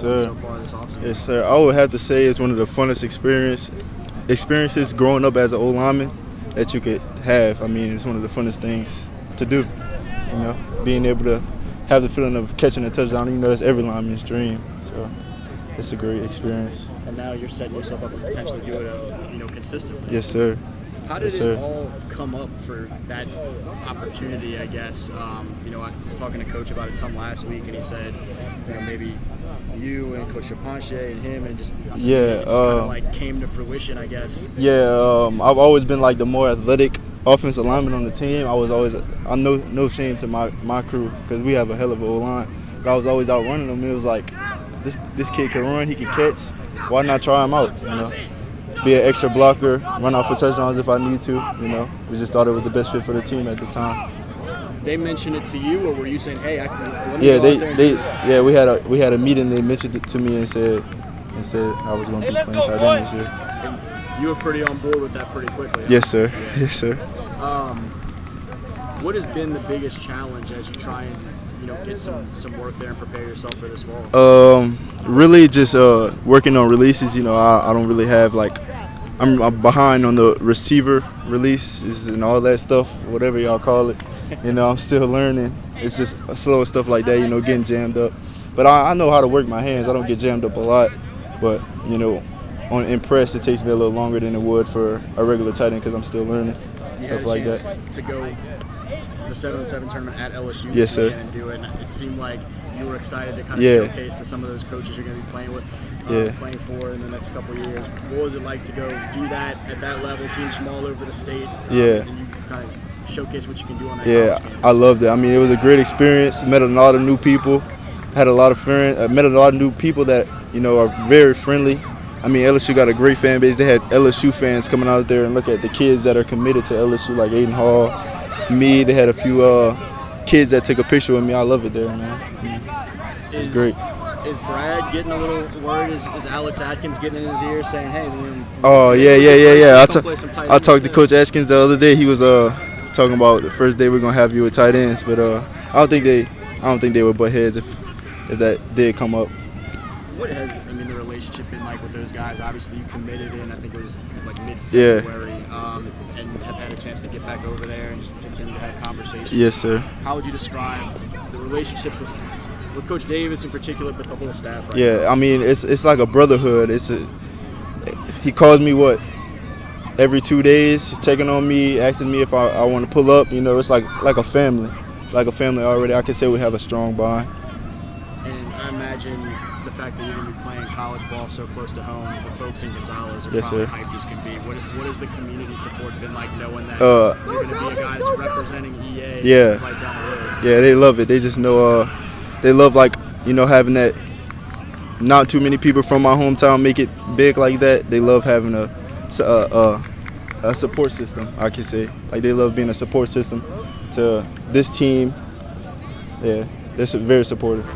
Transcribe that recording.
going sir. so far this offseason? Yes, sir. I would have to say it's one of the funnest experiences growing up as an O-lineman that you could have. I mean, it's one of the funnest things to do. You know, being able to have the feeling of catching a touchdown, you know, that's every lineman's dream. So it's a great experience. And now you're setting yourself up to potentially do it, consistently. Yes, sir. How did it all come up for that opportunity, I guess? I was talking to Coach about it some last week, and he said, maybe you and Coach Chapanche and him, and just kind of like came to fruition, I guess. Yeah, I've always been like the more athletic offensive lineman on the team. I know no shame to my crew because we have a hell of a O-line. But I was always out running them. It was like, this kid can run, he can catch. Why not try him out, Be an extra blocker, run out for touchdowns if I need to, We just thought it was the best fit for the team at this time. They mentioned it to you, or were you saying, "Hey, let me go out there and do that"? Yeah, we had a meeting. They mentioned it to me and said I was going to be playing tight end this year. And you were pretty on board with that pretty quickly. Huh? Yes, sir. Yes, sir. What has been the biggest challenge as you try and get some work there and prepare yourself for this fall? Really just working on releases. I don't really have I'm behind on the receiver releases and all that stuff, whatever y'all call it. I'm still learning. It's just slow stuff like that, getting jammed up. But I know how to work my hands. I don't get jammed up a lot. But, in press, it takes me a little longer than it would for a regular tight end because I'm still learning, stuff like that. To go the 7-on-7 tournament at LSU yes, sir. And do it. And it seemed like you were excited to kind of showcase to some of those coaches you're going to be playing with, playing for in the next couple of years. What was it like to go do that at that level, teams from all over the state? And you kind of showcase what you can do on that college campus? I loved it. I mean, it was a great experience. Met a lot of new people. Had a lot of friends. Met a lot of new people that are very friendly. I mean, LSU got a great fan base. They had LSU fans coming out there and look at the kids that are committed to LSU, like Aiden Hall, me. They had a few kids that took a picture with me. I love it there, man. It's great. Is Brad getting a little worried? Is Alex Atkins getting in his ear saying, "Hey"? Oh yeah. I talked to Coach Atkins the other day. He was talking about the first day we're gonna have you with tight ends, but I don't think they would butt heads if that did come up. What has the relationship been like with those guys? Obviously, you committed in, I think it was like mid-February, and have had a chance to get back over there and just continue to have conversations. Yes, sir. How would you describe the relationships with Coach Davis in particular, but the whole staff? I mean, it's like a brotherhood. He calls me every 2 days, checking on me, asking me if I want to pull up. It's like a family, already. I can say we have a strong bond. And I imagine the fact that you're going to be playing college ball so close to home, the folks in Gonzales are probably hyped as can be. What has the community support been like, knowing that you're going to be a guy that's representing EA right down the road? Yeah, they love it. They just know they love having that. Not too many people from my hometown make it big like that. They love having a support system, I can say. They love being a support system to this team. Yeah, they're very supportive.